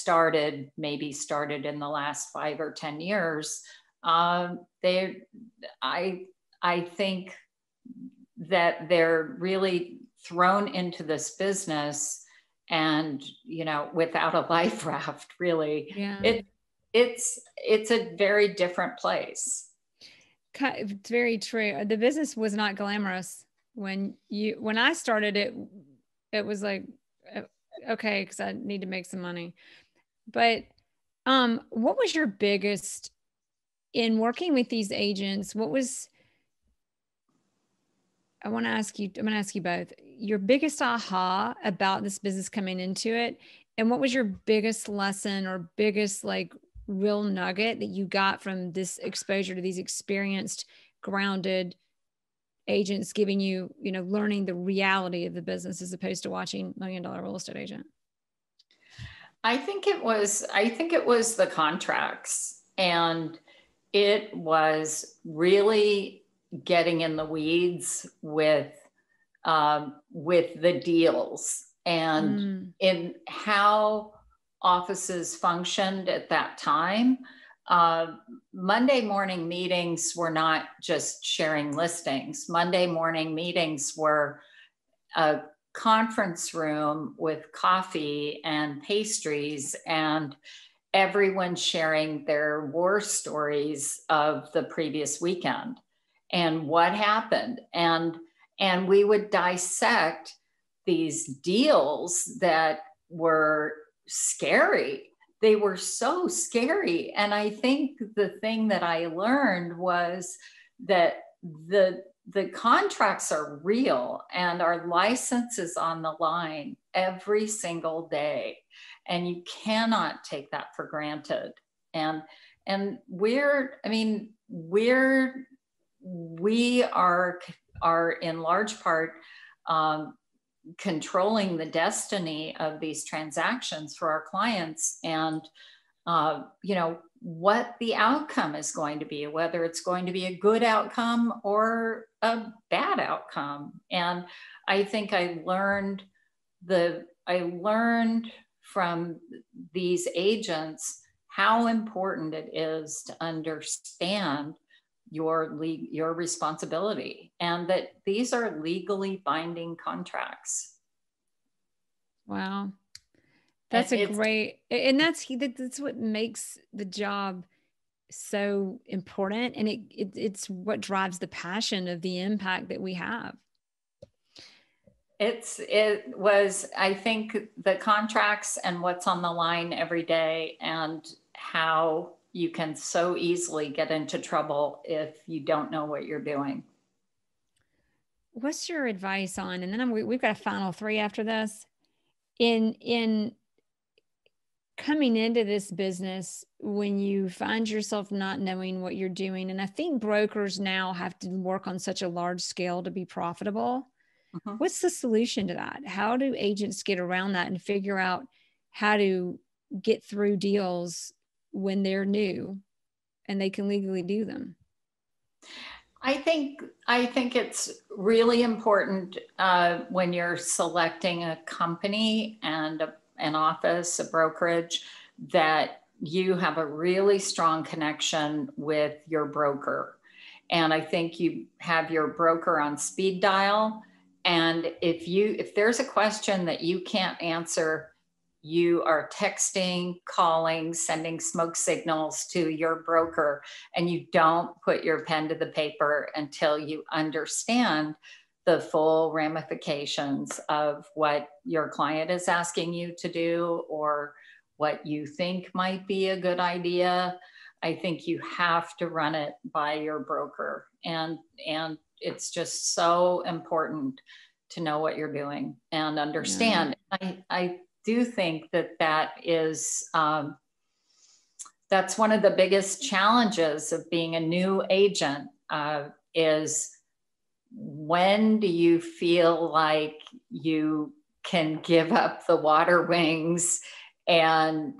maybe started in the last 5 or 10 years. I think that they're really thrown into this business, and without a life raft, really. Yeah. It's a very different place. It's very true. The business was not glamorous when I started it. It was like, okay, because I need to make some money. But what was your biggest in working with these agents? I'm going to ask you both, your biggest aha about this business coming into it, and what was your biggest lesson or biggest like real nugget that you got from this exposure to these experienced, grounded agents giving you, learning the reality of the business as opposed to watching $1 Million Real Estate Agent? I think it was the contracts, and it was really getting in the weeds with the deals and in how offices functioned at that time. Monday morning meetings were not just sharing listings. Monday morning meetings were a conference room with coffee and pastries and everyone sharing their war stories of the previous weekend and what happened. And we would dissect these deals that were scary. They were so scary. And I think the thing that I learned was that the contracts are real and our license is on the line every single day. And you cannot take that for granted. And we are in large part controlling the destiny of these transactions for our clients, and what the outcome is going to be, whether it's going to be a good outcome or a bad outcome. And I think I learned from these agents how important it is to understand your responsibility, and that these are legally binding contracts. Wow. That's great, and that's what makes the job so important. And it's what drives the passion of the impact that we have. It was, I think, the contracts and what's on the line every day, and how you can so easily get into trouble if you don't know what you're doing. What's your advice on, and then we've got a final 3 after this, in coming into this business when you find yourself not knowing what you're doing? And I think brokers now have to work on such a large scale to be profitable. Mm-hmm. What's the solution to that? How do agents get around that and figure out how to get through deals when they're new and they can legally do them? I think it's really important when you're selecting a company and an office, a brokerage, that you have a really strong connection with your broker. And I think you have your broker on speed dial. And if there's a question that you can't answer, you are texting, calling, sending smoke signals to your broker, and you don't put your pen to the paper until you understand the full ramifications of what your client is asking you to do or what you think might be a good idea. I think you have to run it by your broker. And it's just so important to know what you're doing and understand. Yeah. I do think that is that's one of the biggest challenges of being a new agent, is when do you feel like you can give up the water wings, and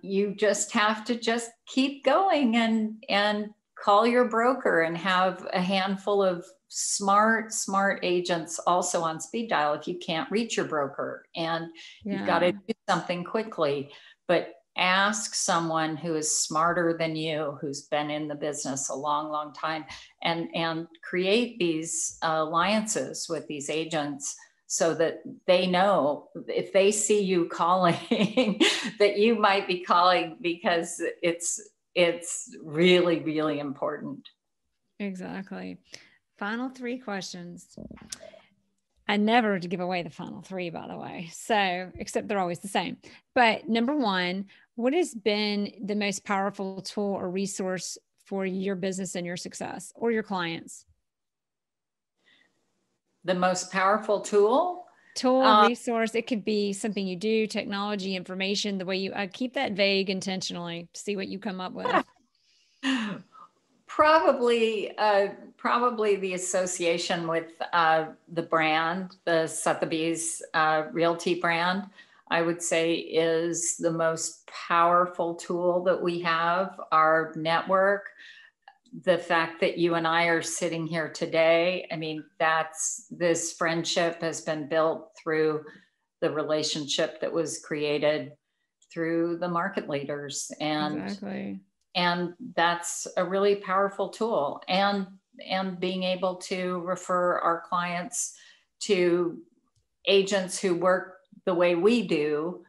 you just have to keep going and call your broker and have a handful of smart agents also on speed dial if you can't reach your broker and you've got to do something quickly. But ask someone who is smarter than you, who's been in the business a long time, and create these alliances with these agents so that they know if they see you calling that you might be calling because it's really, really important. Exactly. Final 3 questions. I never give away the final 3, by the way. So, except they're always the same. But number 1, what has been the most powerful tool or resource for your business and your success or your clients? The most powerful tool? Resource. It could be something you do, technology, information, the way you keep that vague intentionally to see what you come up with. Probably the association with the brand, the Sotheby's Realty brand, I would say is the most powerful tool that we have, our network. The fact that you and I are sitting here today, I mean, this friendship has been built through the relationship that was created through the market leaders. And exactly. And that's a really powerful tool. And being able to refer our clients to agents who work the way we do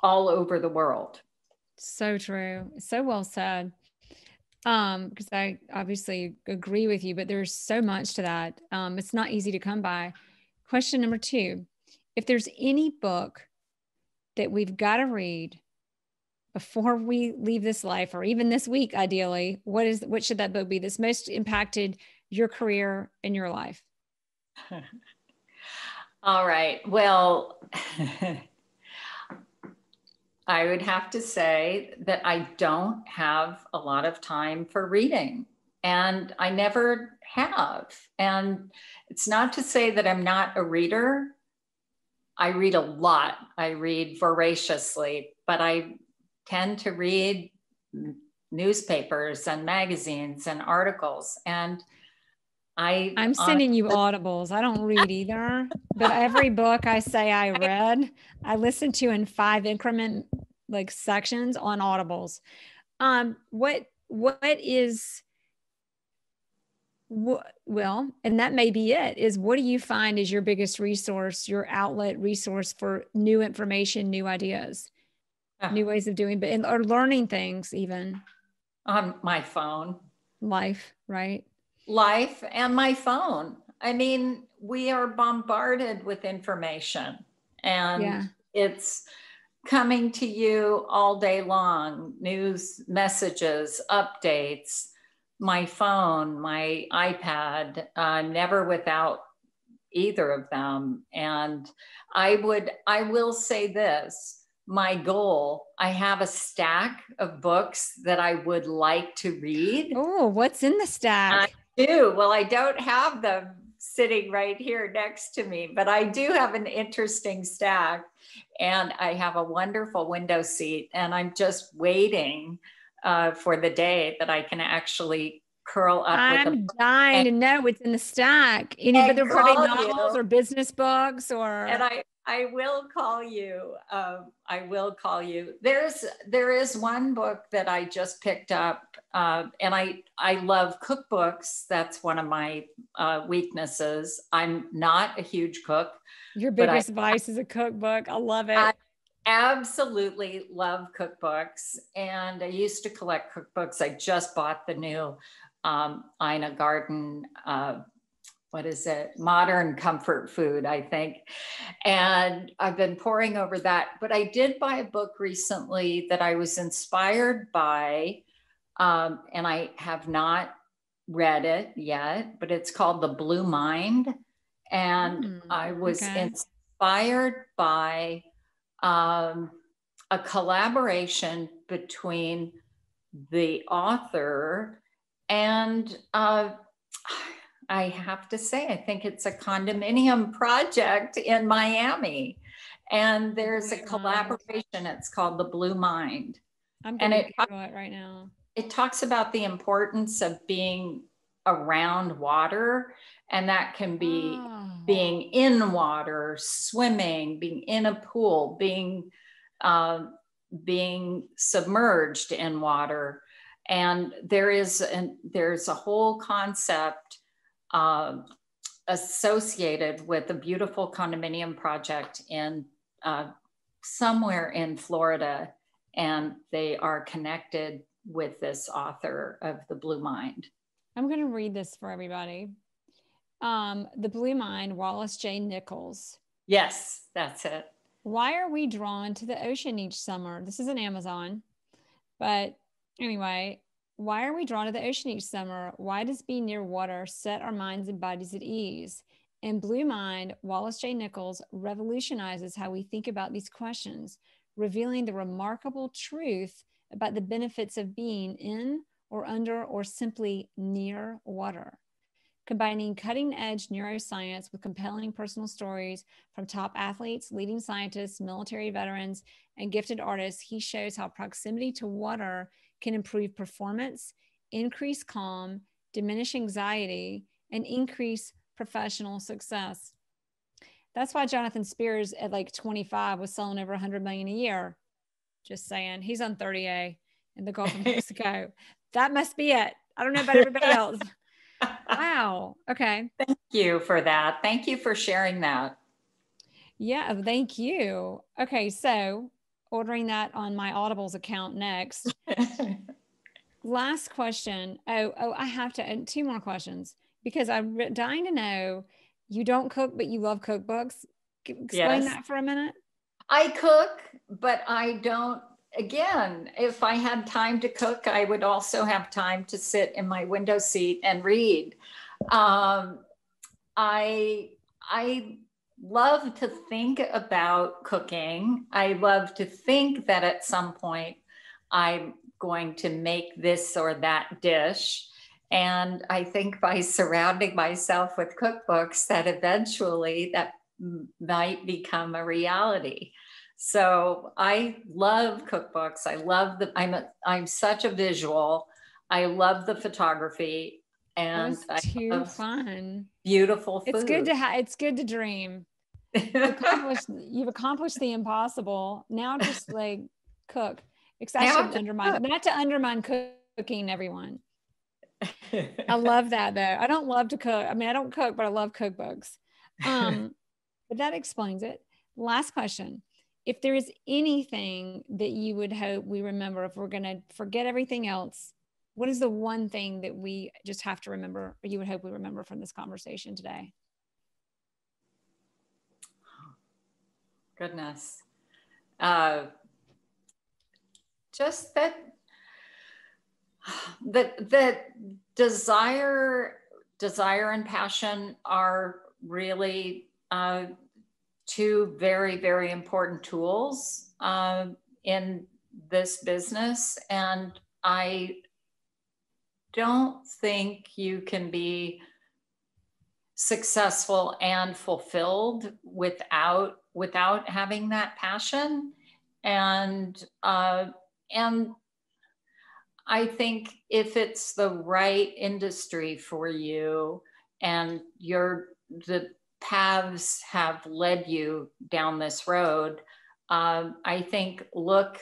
all over the world. So true. So well said. Because I obviously agree with you, but there's so much to that. It's not easy to come by. Question number 2, if there's any book that we've got to read before we leave this life, or even this week, ideally, what should that book be that's most impacted your career and your life? All right. Well, I would have to say that I don't have a lot of time for reading, and I never have. And it's not to say that I'm not a reader. I read a lot. I read voraciously, but I tend to read newspapers and magazines and articles. And I'm sending you audibles. I don't read either, but every book I say I read, I listen to in 5 increment like sections on audibles. Well, and that may be it, is what do you find is your biggest resource, your outlet resource for new information, new ideas, new ways of doing, or learning things even? On my phone. Life, right? Life and my phone. I mean, we are bombarded with information, and it's coming to you all day long. News, messages, updates, my phone, my iPad, never without either of them. And I will say this, my goal, I have a stack of books that I would like to read. Oh, what's in the stack? I do. Well, I don't have them sitting right here next to me, but I do have an interesting stack, and I have a wonderful window seat, and I'm just waiting for the day that I can actually curl up. I'm dying to know what's in the stack. But they're probably novels or business books, or. And I will call you. I will call you. There is one book that I just picked up, and I love cookbooks. That's one of my weaknesses. I'm not a huge cook. Your biggest vice is a cookbook. I love it. I absolutely love cookbooks, and I used to collect cookbooks. I just bought the new Ina Garden. What is it? Modern Comfort Food, I think. And I've been poring over that. But I did buy a book recently that I was inspired by, and I have not read it yet, but it's called The Blue Mind. And I was inspired by a collaboration between the author and I have to say, I think it's a condominium project in Miami. And there's a collaboration. It's called The Blue Mind. I'm going to Google it right now. It talks about the importance of being around water. And that can be being in water, swimming, being in a pool, being submerged in water. And there's a whole concept associated with a beautiful condominium project in somewhere in Florida. And they are connected with this author of The Blue Mind. I'm going to read this for everybody. The Blue Mind, Wallace J. Nichols. Yes, that's it. Why are we drawn to the ocean each summer? This is an Amazon. But anyway, why are we drawn to the ocean each summer? Why does being near water set our minds and bodies at ease? In Blue Mind, Wallace J. Nichols revolutionizes how we think about these questions, revealing the remarkable truth about the benefits of being in or under or simply near water. Combining cutting-edge neuroscience with compelling personal stories from top athletes, leading scientists, military veterans, and gifted artists, he shows how proximity to water can improve performance, increase calm, diminish anxiety, and increase professional success. That's why Jonathan Spears at like 25 was selling over 100 million a year. Just saying. He's on 30A in the Gulf of Mexico. That must be it. I don't know about everybody else. Wow. Okay. Thank you for that. Thank you for sharing that. Yeah, thank you. Okay, so ordering that on my Audibles account next. Last question. Oh, I have to, 2 more questions because I'm dying to know, you don't cook, but you love cookbooks. Explain that for a minute. I cook, but I don't. Again, if I had time to cook, I would also have time to sit in my window seat and read. I love to think about cooking. I love to think that at some point I'm going to make this or that dish. And I think by surrounding myself with cookbooks that eventually that might become a reality. So I love cookbooks. I love I'm such a visual. I love the photography, and too fun. Beautiful food. It's good to dream. You've accomplished the impossible. Now just like cook. Not to undermine cooking, everyone. I love that though. I don't love to cook. I mean, I don't cook, but I love cookbooks. But that explains it. Last question. If there is anything that you would hope we remember, if we're going to forget everything else, what is the one thing that we just have to remember, or you would hope we remember from this conversation today? Goodness. Just that desire and passion are really two very, very important tools in this business. And I don't think you can be successful and fulfilled without having that passion. And I think if it's the right industry for you and the paths have led you down this road, I think look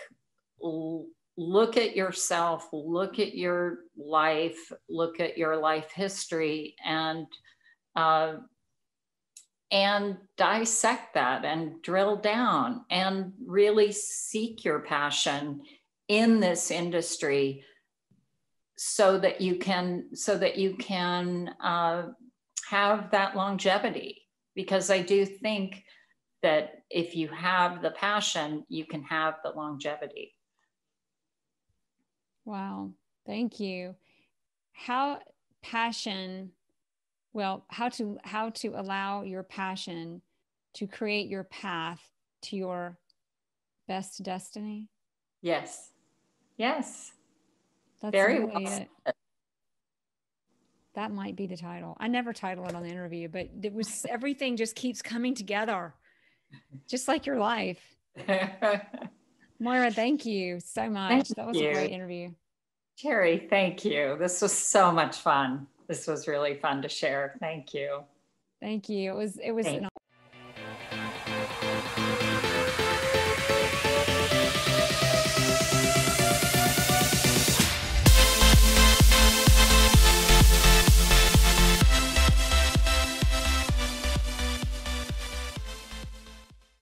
at yourself, look at your life, look at your life history, and dissect that and drill down and really seek your passion in this industry so that you can have that longevity. Because I do think that if you have the passion, you can have the longevity. Wow. Thank you. How to allow your passion to create your path to your best destiny? Yes. Yes. That's very really it. That might be the title. I never title it on the interview, but it was everything just keeps coming together, just like your life. Moira, thank you so much. That was a great interview. Jere, thank you. This was so much fun. This was really fun to share. Thank you. Thank you. It was an